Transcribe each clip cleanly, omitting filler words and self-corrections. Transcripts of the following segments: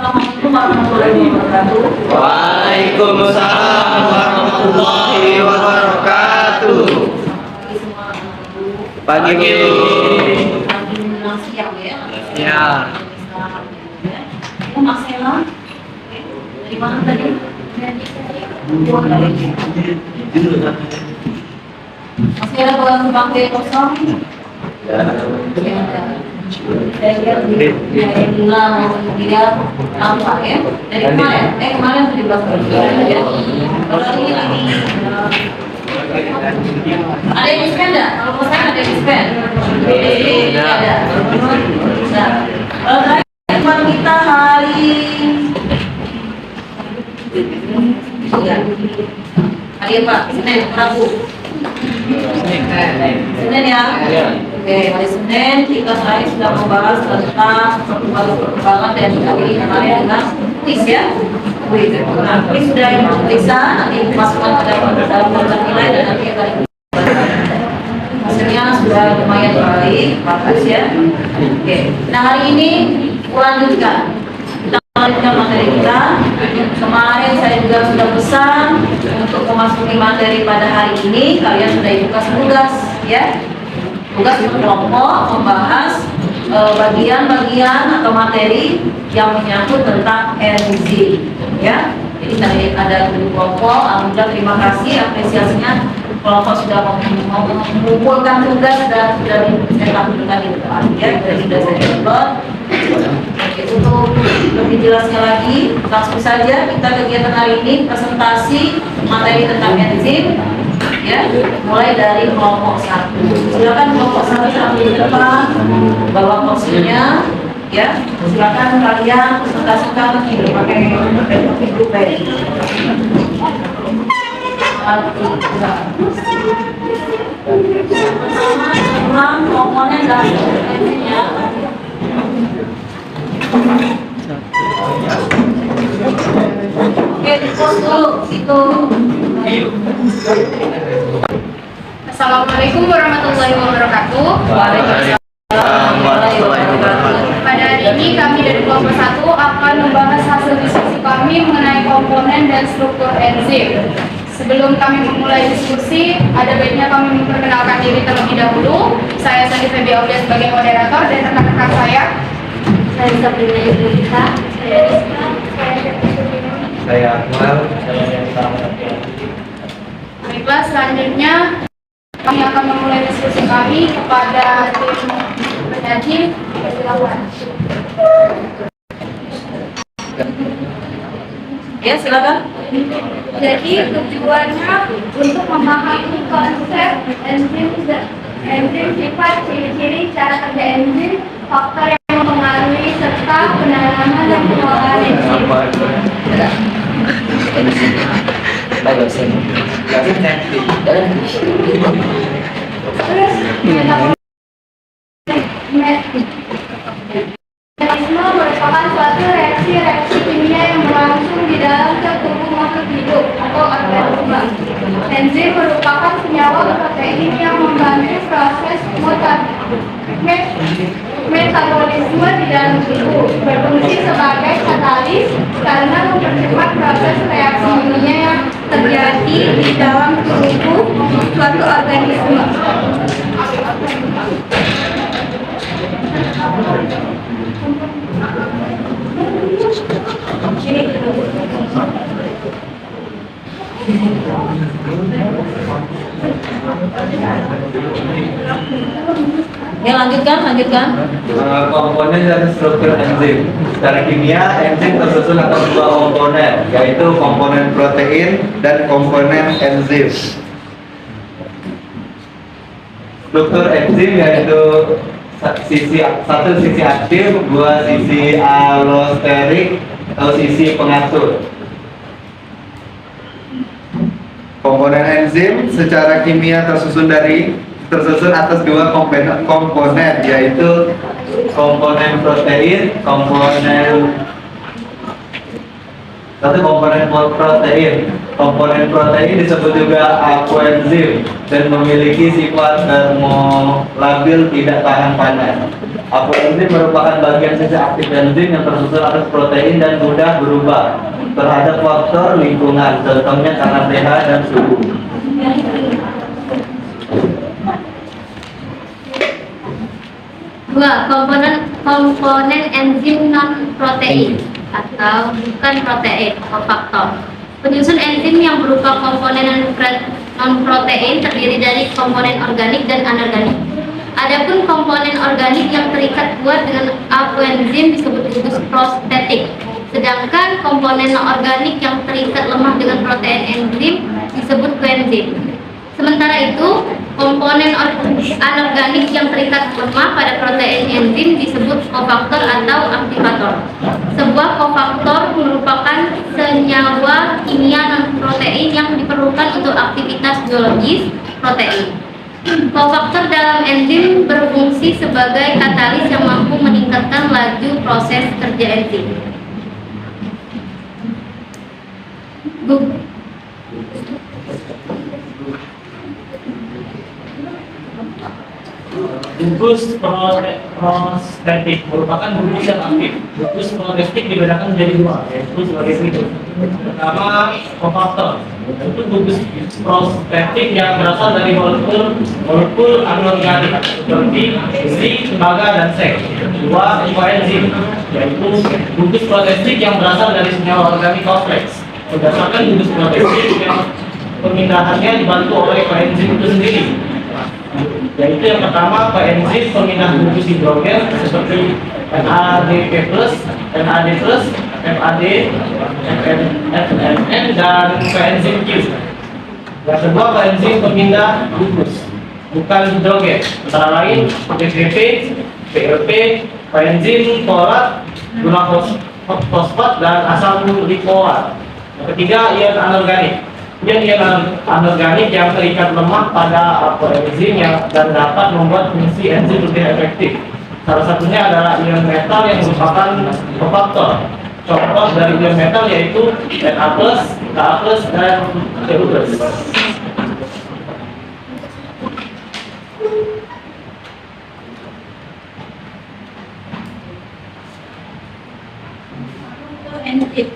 Assalamualaikum warahmatullahi wabarakatuh. Waalaikumsalam warahmatullahi wabarakatuh. Pagi Bu. Pagi menjelang siang ya. Ya. Ini Mas Sela. Dari mana tadi? Mas Sela bawa bangkai kosong. Ya. Saya lihat dari bilang dia nampak ya. Dari kemarin tuh di belakang ya. Kalau ini lagi ada yang dispen nggak? Kalau mau saya ada yang dispen. Ada. Nah, teman kita hari apa? Senin, Rabu. Senin ya. Oke, hari Senin kita hari sudah membahas tentang perkembangan dan hari kemarin dengan kuis ya. Kuis. Nah, kuis sudah diperiksa, nanti dimasukkan ke dalam kotak nilai dan nanti akan hasilnya sudah lumayan baik, bagus ya. Oke, nah hari ini lanjutkan. Kita lanjutkan materi kita. Kemarin saya juga sudah pesan untuk memasuki materi pada hari ini kalian sudah dikasih tugas ya. Tugas kelompok membahas bagian-bagian atau materi yang menyangkut tentang enzim ya. Jadi tadi ada 7 kelompok. Alhamdulillah, terima kasih apresiasinya, kelompok sudah mengumpulkan tugas dan sudah saya tampilkan di depan ya. Jadi sudah saya upload. Untuk lebih jelasnya lagi, langsung saja kita kegiatan hari ini presentasi materi tentang enzim ya, mulai dari kelompok 1. Silakan kelompok 1 sampai di depan bawa kursinya ya. Silakan kalian presentasikan pakai grup baik. Ulang komponen dan enzimnya. Oke, di-post dulu itu. Assalamualaikum warahmatullahi wabarakatuh. Waalaikumsalam warahmatullahi wabarakatuh. Pada hari ini kami dari kelompok 1 akan membahas hasil diskusi kami mengenai komponen dan struktur enzim. Sebelum kami memulai diskusi, ada baiknya kami memperkenalkan diri terlebih dahulu. Saya Sandi Febi Aulia sebagai moderator dan rekan-rekan saya. Saya Sabrina Ibrahima. Saya Rizka. Saya Akmal. Baiklah, selanjutnya kami akan memulai diskusi kami kepada tim penyaji. Silakan. Ya, silakan. Jadi tujuannya untuk memahami konsep enzim, sifat, ciri-ciri, cara kerja enzim, faktor yang mempengaruhi serta penanaman dan pengelolaan enzim. Mekanisme merupakan suatu reaksi kimia yang berlangsung di dalam sel tubuh makhluk hidup atau organisme. Enzim merupakan senyawa protein yang membantu proses metabolisme di dalam tubuh, berfungsi sebagai katalis karena mempercepat proses reaksi kimia yang terjadi di dalam tubuh suatu organisme. Ya, lanjutkan. Komponen dan struktur enzim. Secara kimia, enzim tersusun atas 2 komponen, yaitu komponen protein dan komponen enzim. Struktur enzim yaitu satu sisi aktif, 2 sisi allosterik atau sisi pengatur. Komponen enzim secara kimia tersusun atas 2 komponen, yaitu komponen protein, komponen protein komponen protein disebut juga aquenzim dan memiliki sifat termolabil tidak tahan panas. Aquenzim merupakan bagian sisa aktif enzim yang tersusun atas protein dan mudah berubah terhadap faktor lingkungan, contohnya karena pH dan suhu. Dua, komponen enzim non protein atau bukan protein atau faktor. Penyusun enzim yang berupa komponen non protein terdiri dari komponen organik dan anorganik. Adapun komponen organik yang terikat kuat dengan aquenzim disebut gugus prostetik. Sedangkan komponen organik yang terikat lemah dengan protein enzim disebut koenzim. Sementara itu, komponen anorganik yang terikat lemah pada protein enzim disebut kofaktor atau aktivator. Sebuah kofaktor merupakan senyawa kimia non-protein yang diperlukan untuk aktivitas biologis protein. Kofaktor dalam enzim berfungsi sebagai katalis yang mampu meningkatkan laju proses kerja enzim. Gugus prostetik merupakan gugus yang aktif. Gugus prostetik dibedakan menjadi dua, yaitu sebagai berikut. Pertama, kofaktor. Itu gugus prostetik yang berasal dari molekul anorganik seperti besi, tembaga, dan seng. Dua, koenzim, yaitu gugus prostetik yang berasal dari senyawa organik kompleks. Berdasarkan gugus prostetik yang pemindahannya dibantu oleh koenzim itu sendiri. Yaitu yang pertama koenzim pemindah gugus hidrogen seperti NADP+, NAD+, FAD, FNN, dan koenzim Q. Yang kedua koenzim pemindah gugus bukan hidrogen, antara lain PPP, PLP, koenzim folat, gula fosfat, dan asam lipoat. Yang ketiga ion anorganik. Ion anorganik yang terikat lemah pada koenzim dan dapat membuat fungsi enzim lebih efektif. Salah satunya adalah ion metal yang merupakan kofaktor. Contoh dari ion metal yaitu Na+, Ka+, dan Cu+. Enzim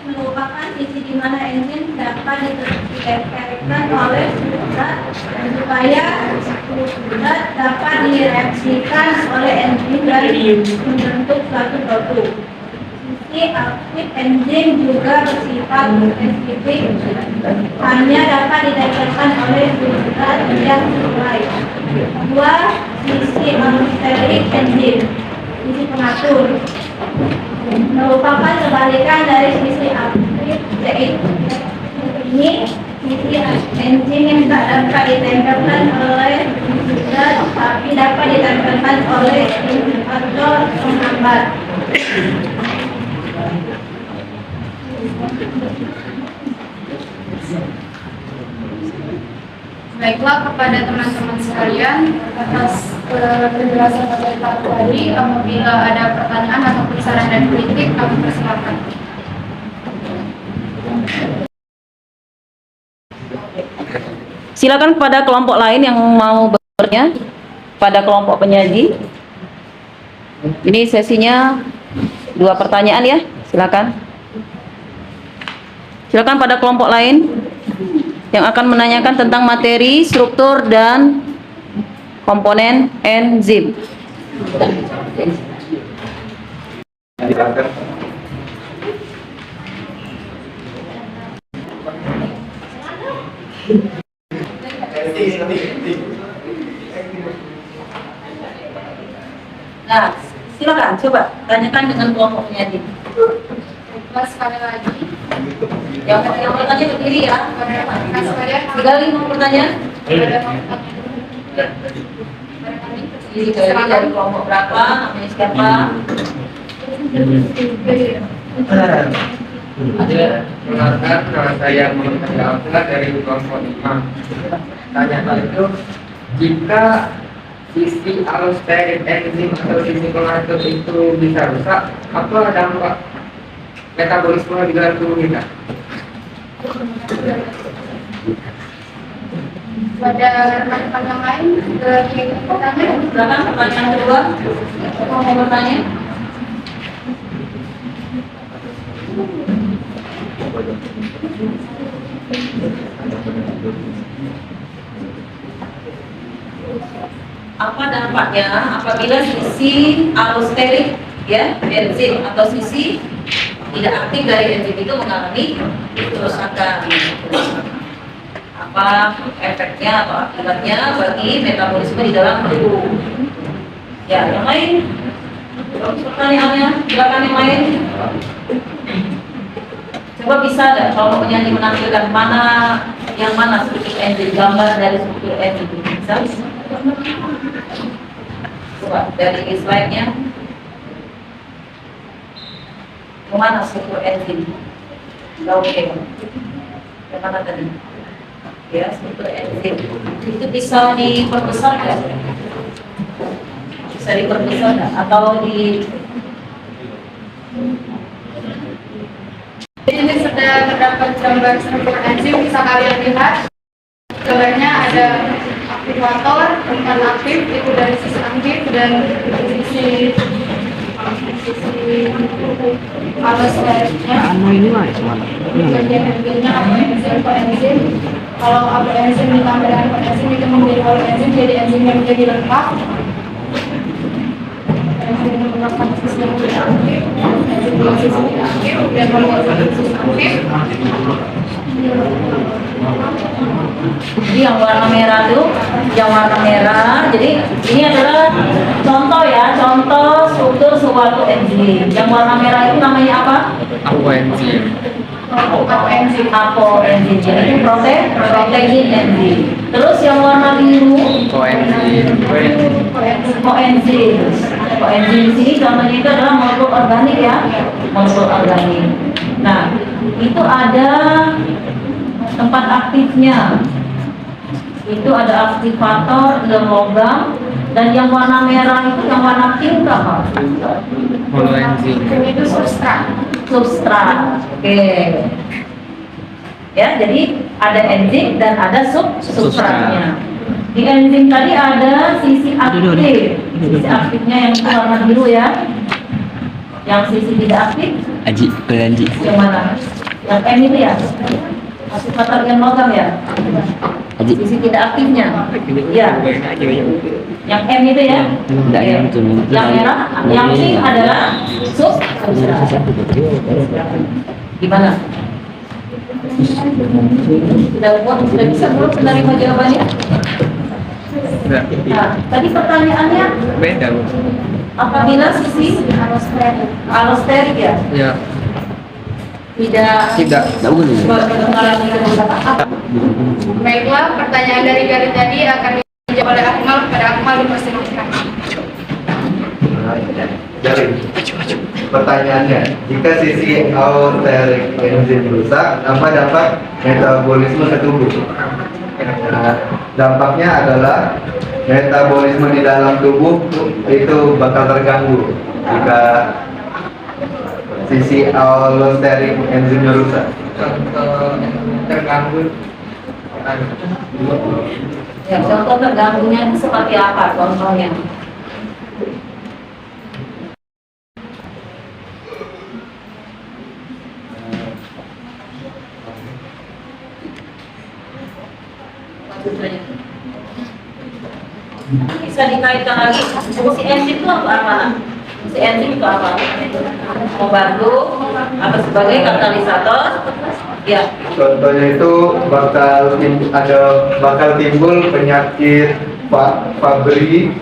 merupakan sisi di mana enzim dapat diterapkan oleh zat supaya zat dapat direaksikan oleh enzim dan membentuk suatu produk. Sisi aktif enzim juga bersifat spesifik, hanya dapat didapatkan oleh zat yang sesuai. Dua, sisi allosterik enzim, sisi pengatur, merupakan kebalikan dari sisi aktif, yaitu ini sisi enzim yang tak dapat ditempelkan oleh zat tapi dapat ditempelkan oleh faktor penghambat. Baiklah, kepada teman-teman sekalian, atas penjelasan materi tadi, apabila ada pertanyaan atau saran dan kritik, kami persilakan. Silakan kepada kelompok lain yang mau bertanya, pada kelompok penyaji. Ini sesinya 2 pertanyaan ya, silakan. Silakan pada kelompok lain yang akan menanyakan tentang materi, struktur, dan komponen enzim. Nah, silakan coba tanyakan dengan kelompok penyaji. Sekali lagi, Yang bertanya berdiri ya. Sekali mau bertanya. Jadi dari kelompok berapa, namanya siapa? Perkenalkan, nama saya Muhammad Abdullah dari kelompok 5. Tanya itu, jika sisi allosterik enzim atau sisi pengatur itu bisa rusak, apa dampak metabolisme di dalam tubuh kita. Pada rekan-rekan yang lain, ingin bertanya? Silakan pertanyaan kedua. Mau bertanya? Apa dampaknya apabila sisi allosterik ya enzim atau sisi tidak aktif dari enzim itu mengalami kerusakan? Apa efeknya atau akibatnya bagi metabolisme di dalam tubuh? Ya, yang lain? Pertanyaannya, silakan yang lain. Coba bisa nggak kalau penyanyi menampilkan yang mana struktur enzim, gambar dari struktur enzim bisa? Coba dari slide-nya. Kemana struktur enzim? Oke. Yang mana tadi? Ya, struktur enzim. Itu bisa diperbesar nggak? Bisa diperbesar nggak? Atau di Ini sudah terdapat gambar struktur enzim, bisa kalian lihat. Gambarnya ada aktivator, bukan aktif, itu dari sisi aktif dan sisi alosteriknya. Bagian enzimnya apa enzim. Kalau apa enzim ditambah dengan enzim itu menjadi enzim, jadi enzimnya menjadi lengkap. Enzim merupakan sisi yang tidak aktif, enzim yang sisi tidak aktif, dan enzim sisi aktif. Jadi yang warna merah itu, yang warna merah. Jadi ini adalah contoh ya, contoh struktur suatu enzim. Yang warna merah itu namanya apa? Apoenzim. Apoenzim. Jadi itu protein enzim. Terus yang warna biru, Koenzim. koenzim. Koenzim di sini contohnya itu adalah molekul organik ya, molekul organik. Nah, itu ada tempat aktifnya. Itu ada aktivator, ada logam, dan yang warna merah itu yang warna pink apa? Holoenzim. Itu substrat. Substrat. Oke. Ya, jadi ada enzim dan ada substratnya. Di enzim tadi ada sisi aktif. Sisi aktifnya yang itu warna biru ya. Yang sisi tidak aktif yang mana? Yang M itu ya? Aktivator yang logam ya? Sisi tidak aktifnya. Ya. Yang M itu ya? Yang merah, yang pink adalah substrat. Gimana? Sudah bisa belum menerima jawabannya? Nah, tadi pertanyaannya Beda, Bu. apabila sisi allosterik ya? Ya. Tidak mengalami kerusakan. Baiklah, pertanyaan dari Galit tadi akan dijawab oleh Akmal. Pada Akmal dipersilakan. Jadi, pertanyaannya, jika sisi allosterik enzim rusak, apa dampak metabolisme ke tubuh? Nah, dampaknya adalah metabolisme di dalam tubuh itu bakal terganggu jika sisi allosterik enzimnya rusak. Contoh terganggu. Ya, contoh terganggunya itu seperti apa contohnya? Bisa dikaitkan lagi fungsi enzim itu apa? Fungsi enzim itu apa? Membantu atau sebagai katalisator? Ya. Contohnya itu bakal timbul penyakit Fabry,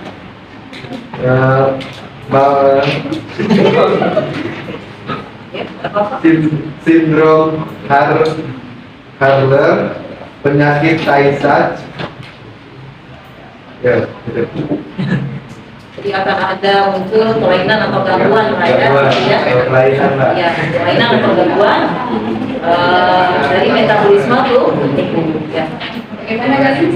sindrom Hurler, penyakit Tay-Sachs. Ya, gitu. Jadi akan ada muncul kelainan atau gangguan lah ya, Kelainan lah. ya kelainan atau gangguan dari metabolisme tuh, ya. Bagaimana Galit?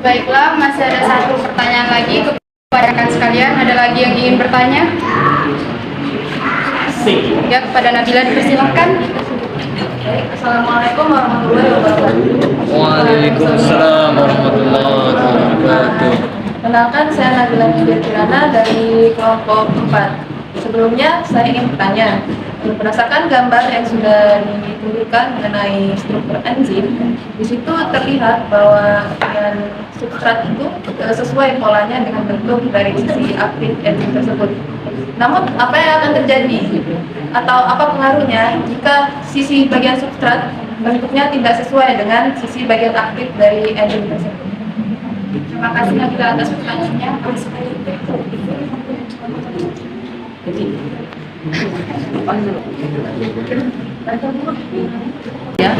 Baiklah, masih ada satu pertanyaan lagi kepada rekan sekalian. Ada lagi yang ingin bertanya? Ya, kepada Nabila dipersilahkan. Baik, Assalamualaikum warahmatullahi wabarakatuh. Waalaikumsalam warahmatullahi wabarakatuh. Kenalkan, saya Nabila Kirana dari kelompok 4. Sebelumnya saya ingin bertanya, berdasarkan gambar yang sudah ditunjukkan mengenai struktur enzim, di situ terlihat bahwa dengan substrat itu sesuai polanya dengan bentuk dari sisi aktif enzim tersebut. Namun apa yang akan terjadi atau apa pengaruhnya jika sisi bagian substrat bentuknya tidak sesuai dengan sisi bagian aktif dari enzim tersebut? Terima kasih Nabila atas pertanyaannya. Ya.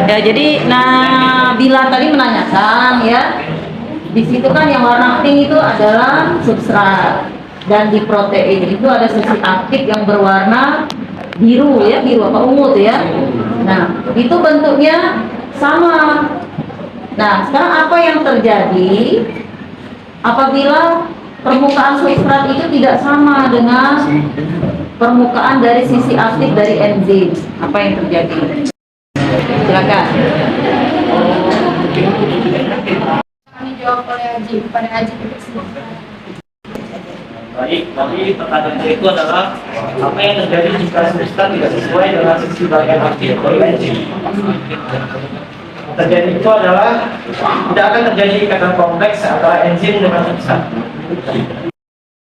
Ya, jadi Nabila tadi menanyakan ya, di situ kan yang warna pink itu adalah substrat, dan di protein itu ada sisi aktif yang berwarna biru ya, biru apa ungu tuh ya. Nah, itu bentuknya sama. Nah, sekarang apa yang terjadi apabila permukaan substrat itu tidak sama dengan permukaan dari sisi aktif dari enzim? Apa yang terjadi? Silakan. Kami jawab oleh Haji, pada Haji dipersilahkan. Baik, tapi pertanyaan itu adalah apa yang terjadi jika substrat tidak sesuai dengan sisi bagian aktif dari enzim? Terjadi itu adalah tidak akan terjadi ikatan kompleks antara enzim dengan substrat.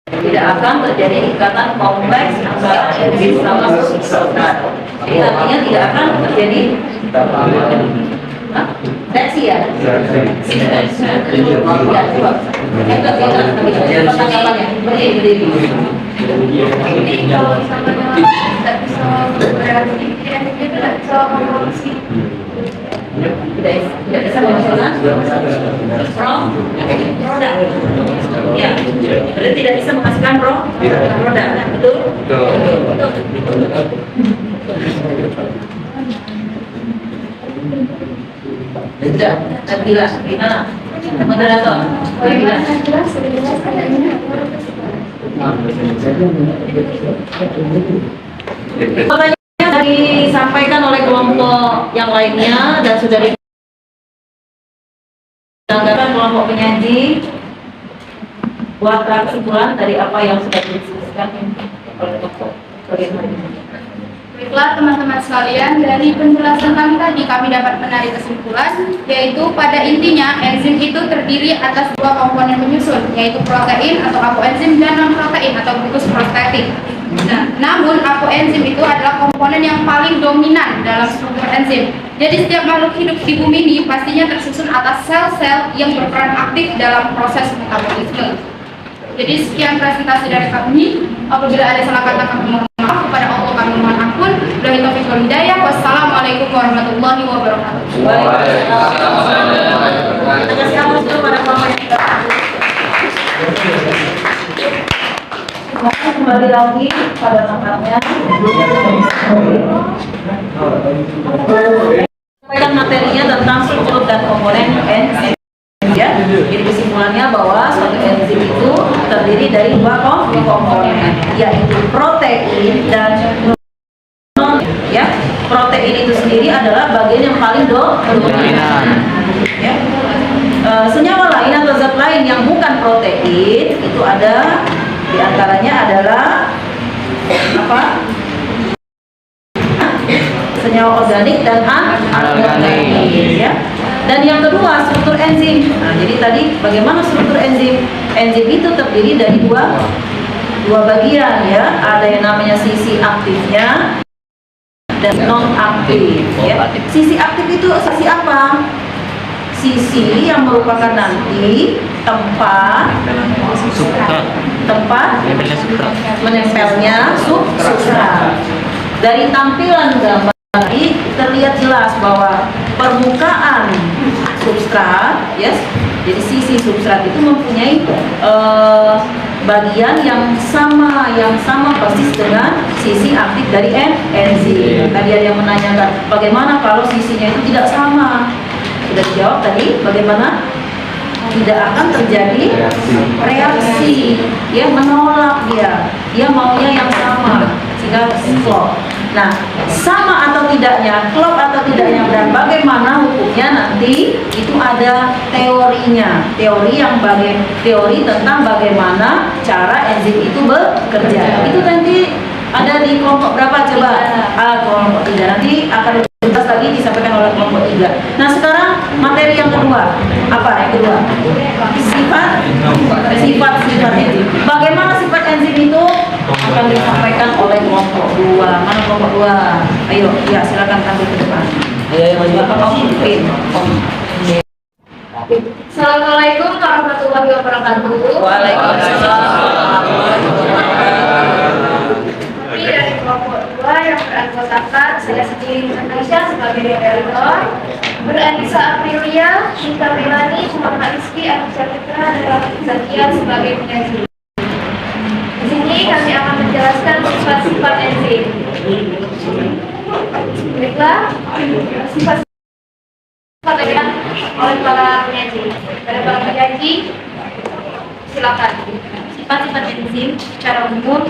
Tidak akan terjadi ikatan kompleks antara enzim sama substrat. Jadi artinya tidak akan terjadi reaksi ya? Ya, coba. Pertanggapannya. Berdiri. Jadi kalau misalnya tidak bisa bereaksi, tidak bisa memproduksi. Tidak bisa menghasilkan produk. Ya, berarti tidak bisa menghasilkan produk. Betul? Sudah, Nabila, gimana? Moderator, Nabila. Pertanyaan disampaikan oleh kelompok yang lainnya dan sudah ditanggapan kelompok penyaji. Buat kesimpulan dari apa yang sudah didiskusikan oleh kelompok sore hari ini. Baiklah teman-teman sekalian, dari penjelasan kami tadi kami dapat menarik kesimpulan, yaitu pada intinya enzim itu terdiri atas dua komponen penyusun, yaitu protein atau apoenzim dan non-protein atau glukus prostetik. Nah, namun apoenzim itu adalah komponen yang paling dominan dalam struktur enzim. Jadi setiap makhluk hidup di bumi ini pastinya tersusun atas sel-sel yang berperan aktif dalam proses metabolisme. Jadi sekian presentasi dari kami. Apabila ada salah kata kami mohon maaf, kepada Allah kami mohon ampun. Billahi taufiq wal hidayah. Wassalamualaikum warahmatullahi wabarakatuh. Kita kasih aplaus dulu pada kelompok yang kita. Kembali lagi pada tempatnya. Sampaikan materinya tentang struktur dan komponen enzim. Ya, jadi kesimpulannya bahwa suatu enzim itu terdiri dari dua komponen, yaitu protein dan non. Ya, protein itu sendiri adalah bagian yang paling dominan. Ya. Senyawa lain atau zat lain yang bukan protein itu ada, diantaranya adalah apa? Senyawa organik dan anorganik. Ya. Dan yang kedua, struktur enzim. Nah, jadi tadi bagaimana struktur enzim? Enzim itu terdiri dari dua bagian ya. Ada yang namanya sisi aktifnya dan non aktif. Ya. Sisi aktif itu sisi apa? Sisi yang merupakan nanti tempat menempelnya substrat. Dari tampilan gambar ini terlihat jelas bahwa permukaan substrat, yes. Jadi sisi substrat itu mempunyai bagian yang sama persis dengan sisi aktif dari enzim. Tadi ada yang menanyakan bagaimana kalau sisinya itu tidak sama. Sudah dijawab tadi, bagaimana? Tidak akan terjadi reaksi, dia menolak, dia maunya yang sama, sehingga klop. Nah, sama atau tidaknya, klop atau tidaknya, dan bagaimana hukumnya nanti itu ada teorinya, teori tentang bagaimana cara enzim itu bekerja. Itu nanti ada di kelompok berapa coba? Kelompok 3. Nanti akan jelas lagi disampaikan oleh kelompok 3. Nah, sekarang materi yang kedua. Apa yang kedua? Sifat enzim. Bagaimana sifat enzim itu akan disampaikan oleh kelompok 2. Mana kelompok 2? Ayo, ya silakan tampil ke depan. Bapak Pemimpin. Assalamualaikum warahmatullahi wabarakatuh. Waalaikumsalam. Kami dari kelompok 2 yang beranggotakan saya sendiri Indonesia sebagai moderator, Beranisa Aprilia, Shinta Melani, Muhammad Rizky, Anissa Fitra, dan Raffi Zakia sebagai penyaji. Di sini kami akan menjelaskan sifat-sifat enzim. Baiklah, sifat enzim oleh para penyaji. Dari para penyaji, silakan. Sifat-sifat enzim secara umum,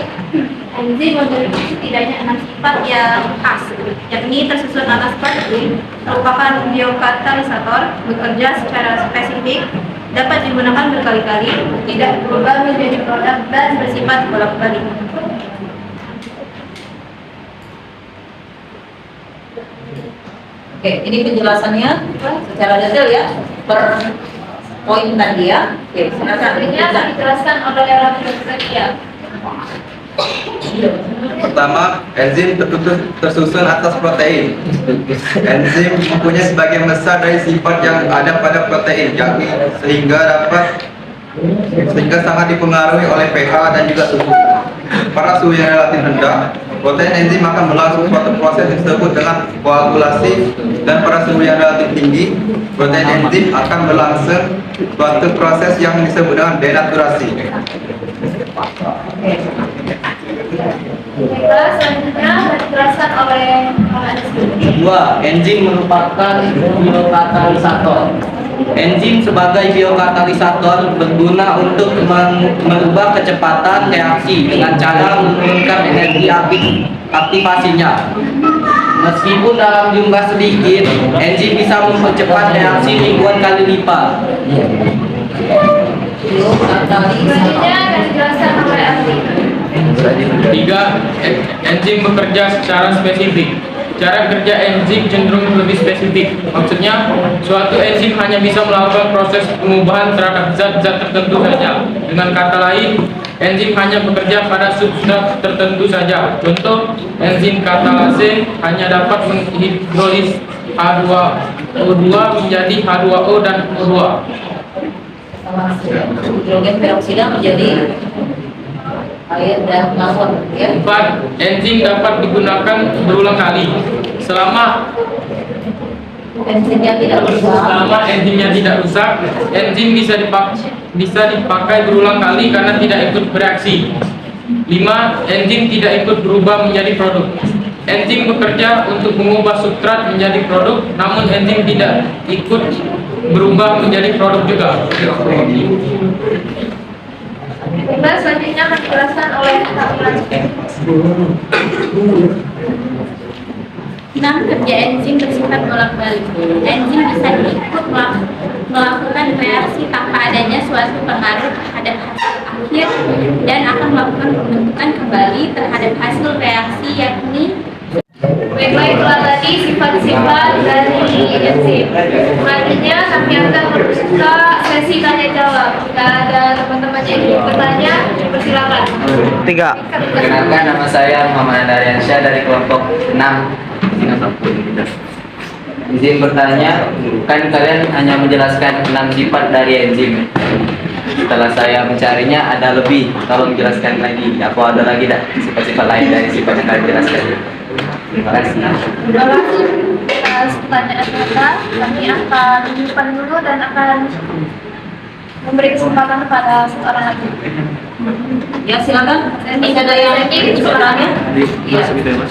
enzim memiliki setidaknya 6 sifat yang khas, yakni tersusun atas protein, merupakan biokatalisator, bekerja secara spesifik, dapat digunakan berkali-kali, tidak berubah menjadi produk, dan bersifat bolak-balik. Oke, ini penjelasannya secara detail ya, per poin tadi ya. Oke, silakan. Selanjutnya akan dijelaskan oleh Raffi Zakia. Pertama, enzim tersusun atas protein. Enzim mempunyai sebagian besar dari sifat yang ada pada protein, yakni sehingga sangat dipengaruhi oleh pH dan juga suhu. Pada suhu yang relatif rendah, protein enzim akan berlangsung suatu proses yang disebut dengan koagulasi, dan pada suhu yang relatif tinggi, protein enzim akan berlangsung suatu proses yang disebut dengan denaturasi. Baiklah, selanjutnya akan dijelaskan oleh Muhammad Rizky. 2. Enzim merupakan biokatalisator. Enzim sebagai biokatalisator berguna untuk merubah kecepatan reaksi dengan cara menurunkan energi aktivasinya. Meskipun dalam jumlah sedikit, enzim bisa mempercepat reaksi ribuan kali lipat. Selanjutnya akan dijelaskan oleh Asri. 3. Enzim bekerja secara spesifik. Cara kerja enzim cenderung lebih spesifik. Maksudnya, suatu enzim hanya bisa melakukan proses pengubahan terhadap zat-zat tertentu saja. Dengan kata lain, enzim hanya bekerja pada substrat tertentu saja. Contoh, enzim katalase hanya dapat menghidrolis H2O2 menjadi H2O dan O2. Hidrogen peroksida menjadi air dan mawar ya. 4. Enzim dapat digunakan berulang kali. Selama enzimnya tidak rusak, enzim bisa dipakai berulang kali karena tidak ikut bereaksi. 5. Enzim tidak ikut berubah menjadi produk. Enzim bekerja untuk mengubah substrat menjadi produk, namun enzim tidak ikut berubah menjadi produk juga. Baiklah, selanjutnya akan dijelaskan oleh Kak. Nah, kerja enzim bersifat bolak-balik. Enzim bisa ikut melakukan reaksi tanpa adanya suatu pengaruh terhadap hasil akhir dan akan melakukan pembentukan kembali terhadap hasil reaksi, yakni. Baiklah, itulah tadi sifat-sifat dari enzim. Selanjutnya kami akan membuka sesi tanya jawab. Jika ada teman-teman yang ingin bertanya, persilakan. 3. Perkenalkan, nama saya Muhammad Daryansyah dari kelompok 6. Izin bertanya, kan kalian hanya menjelaskan 6 sifat dari enzim. Setelah saya mencarinya ada lebih, tolong jelaskan lagi. Apa ada lagi sifat-sifat lain dari sifat yang kalian jelaskan? Terima kasih. atas pertanyaan Anda. Kami akan menyimpan dulu dan akan memberi kesempatan kepada seorang lagi. Ya, silakan. Masih ada yang suaranya? Iya.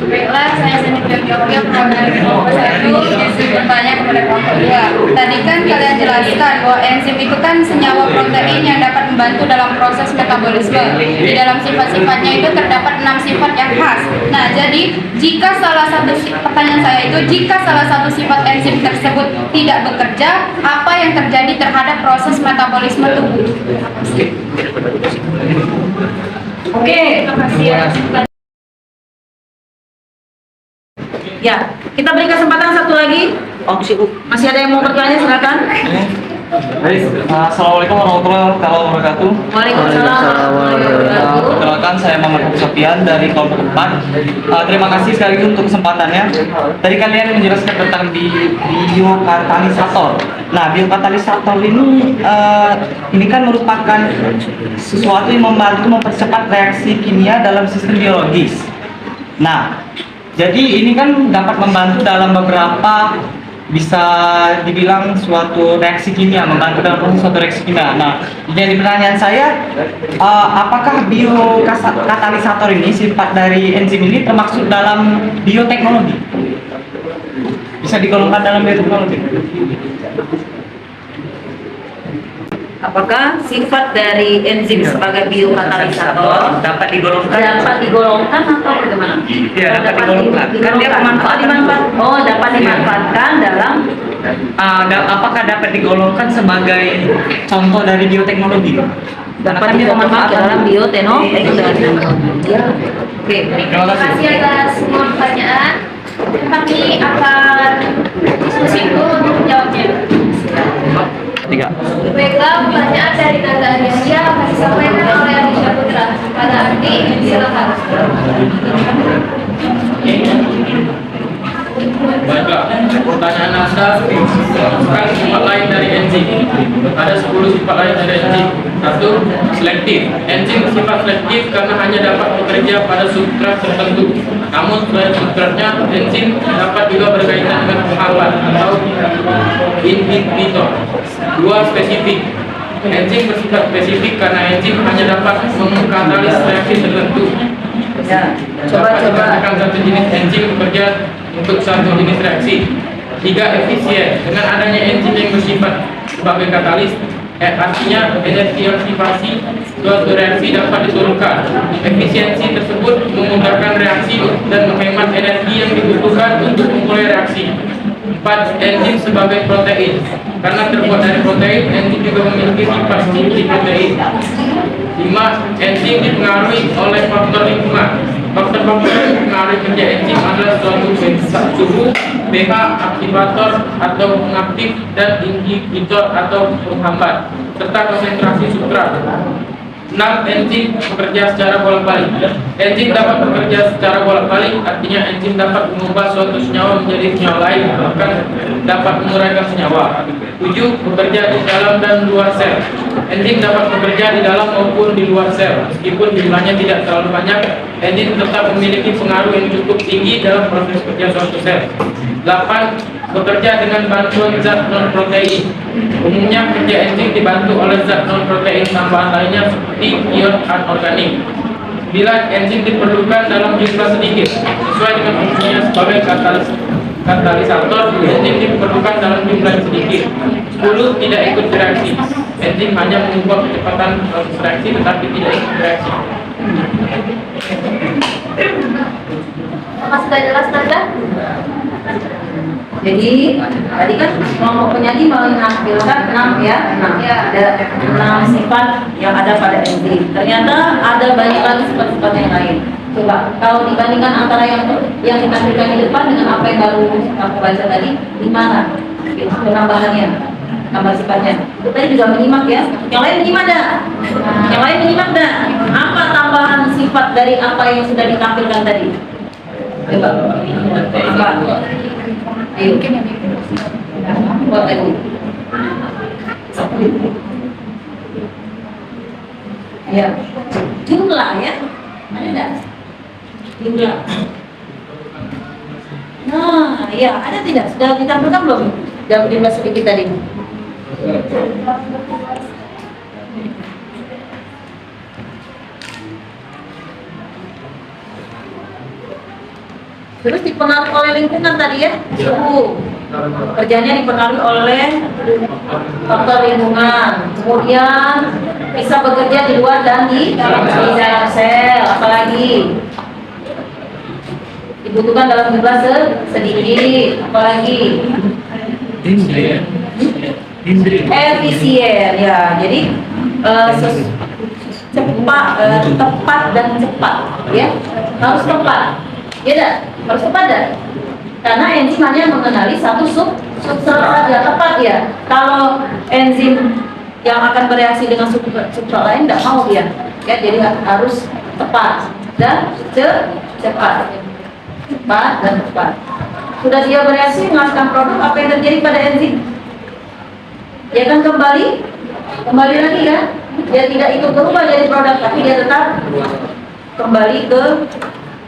Baiklah, saya Senit Yoga dari kelompok 1 enzim bertanya kepada kelompok 2. Tadi kan kalian jelaskan bahwa enzim itu kan senyawa protein yang dapat membantu dalam proses metabolisme. Di dalam sifat-sifatnya itu terdapat 6 sifat yang khas. Nah, jadi jika salah satu pertanyaan saya itu jika salah satu sifat enzim tersebut tidak bekerja, apa yang terjadi terhadap proses metabolisme tubuh? Oke, terima kasih ya. Ya, kita beri kesempatan satu lagi. Masih ada yang mau bertanya, silakan. Baik, Assalamualaikum warahmatullahi wabarakatuh. Waalaikumsalam warahmatullahi wabarakatuh. Perkenalkan, saya Muhammad Sofian dari kelompok 4. Terima kasih sekali lagi untuk kesempatannya. Tadi kalian menjelaskan tentang biokatalisator. Nah, biokatalisator ini kan merupakan sesuatu yang membantu mempercepat reaksi kimia dalam sistem biologis. Nah, jadi ini kan dapat membantu dalam beberapa, bisa dibilang suatu reaksi kimia, membantu dalam proses suatu reaksi kimia. Nah, jadi pertanyaan saya, apakah biokatalisator ini, sifat dari enzim ini termasuk dalam bioteknologi? Bisa digolongkan dalam bioteknologi? Apakah sifat dari enzim sebagai biokatalisator dapat digolongkan atau bagaimana? Iya, dapat digolongkan. Kan dia dapat dimanfaatkan dalam apakah dapat digolongkan sebagai contoh dari bioteknologi? dapat dimanfaatkan dalam bioteknologi. Oke, Terima kasih atas semua pertanyaan. Kami akan diskusi dulu untuk menjawabnya. 3. Baiklah, pertanyaan dari Tanda Anisya akan disampaikan oleh Anisya Putra. Pada Andi, silakan. Baiklah, pertanyaan Anda bukan sifat lain dari enzim. Ada 10 sifat lain dari enzim. 1. Selektif. Enzim bersifat selektif karena hanya dapat bekerja pada substrat tertentu. Namun selain substratnya, enzim dapat juga berkaitan dengan penghambat atau inhibitor. 2. Spesifik. Enzim bersifat spesifik karena enzim hanya dapat mengkatalis reaksi tertentu. ya, Dapat coba. dikatakan satu jenis enzim bekerja untuk satu jenis reaksi. 3. Efisien. Dengan adanya enzim yang bersifat sebagai katalis, artinya energi aktivasi suatu reaksi dapat diturunkan. Efisiensi tersebut memudahkan reaksi dan menghemat energi yang dibutuhkan untuk memulai reaksi. 4. Enzim sebagai protein. Karena terbuat dari protein, enzim juga memiliki sifat inti protein. 5. Enzim dipengaruhi oleh faktor lingkungan. Faktor-faktor yang mempengaruhi kerja enzim adalah suatu suhu, pH, aktivator atau pengaktif, dan inhibitor atau penghambat, serta konsentrasi substrat. 6. Enzim bekerja secara bolak-balik. Enzim dapat bekerja secara bolak-balik, artinya enzim dapat mengubah suatu senyawa menjadi senyawa lain, bahkan dapat menguraikan senyawa. 7. Bekerja di dalam dan luar sel. Enzim dapat bekerja di dalam maupun di luar sel. Meskipun jumlahnya tidak terlalu banyak, enzim tetap memiliki pengaruh yang cukup tinggi dalam proses kerja suatu sel. 8. Bekerja dengan bantuan zat non-protein. Umumnya kerja enzim dibantu oleh zat non-protein tambahan lainnya seperti ion anorganik. 9. Enzim diperlukan dalam jumlah sedikit. Sesuai dengan fungsinya sebagai katalisator, enzim diperlukan dalam jumlah yang sedikit. 10. Tidak ikut bereaksi. Enzim hanya mengubah kecepatan proses reaksi tetapi tidak ikut bereaksi. Apakah sudah jelas, Tanda? Jadi tadi kan kelompok penyaji menampilkan 6 ya, 6 ada 6 sifat yang ada pada enzim. Ternyata ada banyak lagi sifat-sifat yang lain. Coba kalau dibandingkan antara yang ditampilkan di depan dengan apa yang baru kamu baca tadi, di mana penambahannya, tambah sifatnya? Tadi juga menyimak ya. Yang lain menyimak dah. Yang lain menyimak dah. Apa tambahan sifat dari apa yang sudah ditampilkan tadi? Coba. Apa? Ayo. Buat lagi. Ya. Jumlah ya. Ada enggak? Jumlah. Nah, ya, ada tidak? Sudah ditampilkan belum? Dalam jumlah sedikit tadi. Terus dipengaruhi oleh lingkungan tadi ya, suhu. Kerjanya dipengaruhi oleh faktor lingkungan. Kemudian bisa bekerja di luar dan di dalam sel. Apalagi dibutuhkan dalam jumlah sedikit. Apalagi efisien ya. Jadi tepat dan cepat ya, harus tepat. Ya, harus tepat dah. Karena enzim hanya mengenali satu substrat saja, tepat ya. Kalau enzim yang akan bereaksi dengan substrat lain tidak mau dia. Ya, jadi harus tepat dan cepat. Cepat dan cepat. Sudah dia bereaksi menghasilkan produk, apa yang terjadi pada enzim? Dia akan kembali lagi kan? Dia tidak ikut berubah jadi produk, tapi dia tetap kembali ke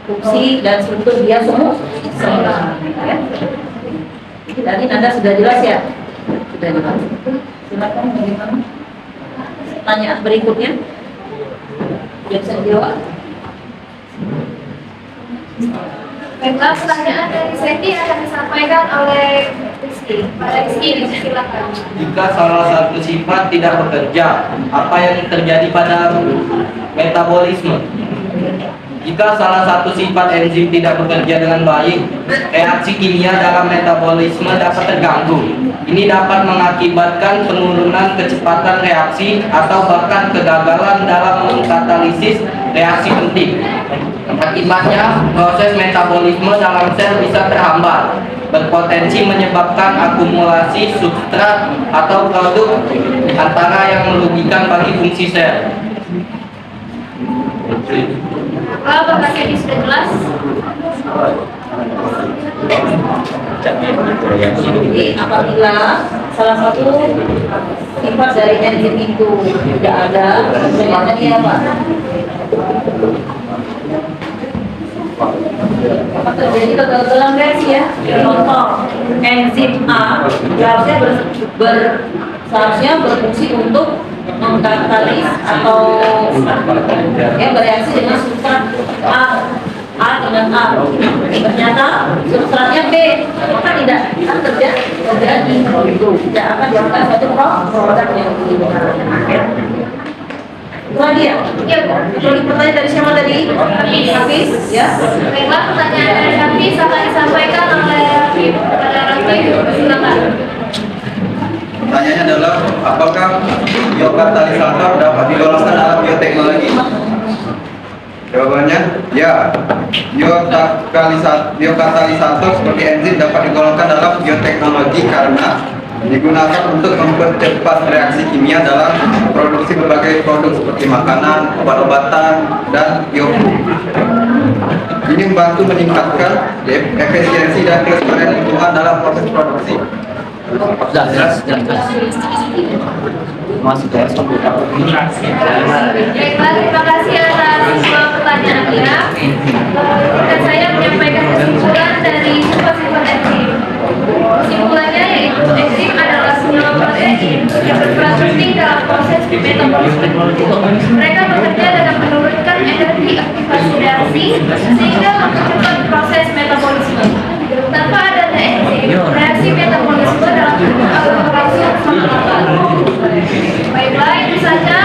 fungsi dan struktur dia semua. Ya. Tadi Anda sudah jelas ya? Sudah jelas. Silakan bagaimana? Pertanyaan berikutnya. Sudah bisa dijawab? Baiklah, pertanyaan dari Seti akan disampaikan oleh Rizky. Pak Rizky, silakan. Jika salah satu sifat tidak bekerja, apa yang terjadi pada metabolisme? Jika salah satu sifat enzim tidak bekerja dengan baik, reaksi kimia dalam metabolisme dapat terganggu. Ini dapat mengakibatkan penurunan kecepatan reaksi atau bahkan kegagalan dalam mengkatalisis reaksi penting. Akibatnya, proses metabolisme dalam sel bisa terhambat, berpotensi menyebabkan akumulasi substrat atau produk antara yang merugikan bagi fungsi sel. Apakah ini sudah jelas? Jadi apabila salah satu sifat dari enzim itu tidak ada, terjadi apa? Apa terjadi kegagalan reaksi ya? Contoh, enzim A seharusnya berfungsi untuk mengkatalis atau ya bereaksi dengan substrat A dengan A. Ternyata substratnya B, maka tidak akan terjadi tidak akan dilakukan suatu produk yang diinginkan. Itu lagi ya? Iya, Bu. Jadi pertanyaan dari siapa tadi? Hafiz, ya? Baiklah, pertanyaan dari Hafiz akan disampaikan oleh Rafif. Kepada Rafif, silakan. Pertanyaannya adalah, apakah biokatalisator dapat digolongkan dalam bioteknologi? Jawabannya, ya. Biokatalisator seperti enzim dapat digolongkan dalam bioteknologi karena digunakan untuk mempercepat reaksi kimia dalam produksi berbagai produk seperti makanan, obat-obatan, dan biofuel. Ini membantu meningkatkan efisiensi dan kelestarian lingkungan dalam proses produksi. Jelas. Masuk ya. Baiklah, terima kasih atas semua pertanyaannya. Dan saya menyampaikan kesimpulan dari sifat-sifat enzim. Kesimpulannya yaitu enzim adalah senyawa protein yang berperan penting dalam proses metabolisme. Mereka bekerja dalam menurunkan energi aktivasi reaksi sehingga mempercepat proses metabolisme. Tanpa adanya enzim, reaksi metabolisme dalam tubuh akan berlangsung sangat lambat. Baiklah, itu saja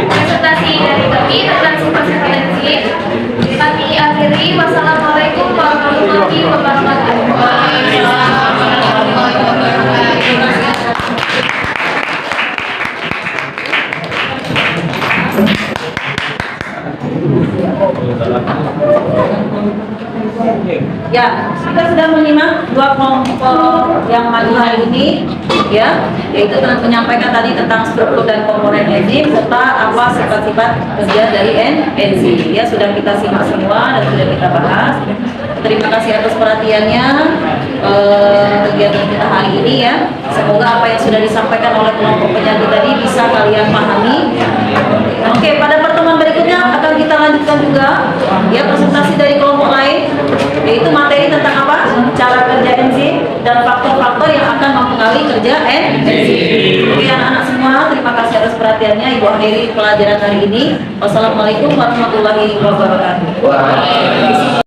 presentasi dari kami tentang sifat-sifat enzim. Kami akhiri. Wassalamualaikum warahmatullahi wabarakatuh. Ya, kita sudah menyimak dua kelompok yang maju hari ini, ya, yaitu menyampaikan tadi tentang struktur dan komponen enzim serta apa sifat-sifat kerja dari enzim. Ya, sudah kita simak semua dan sudah kita bahas. Terima kasih atas perhatiannya kegiatan kita hari ini ya. Semoga apa yang sudah disampaikan oleh kelompok penyanyi tadi bisa kalian pahami. Oke, pada pertemuan berikutnya akan kita lanjutkan juga ya presentasi dari kelompok lain. yaitu materi tentang apa? Cara kerja enzim dan faktor-faktor yang akan mempengaruhi kerja enzim. Oke anak-anak semua, terima kasih atas perhatiannya. Ibu akhiri pelajaran hari ini. Wassalamualaikum warahmatullahi wabarakatuh.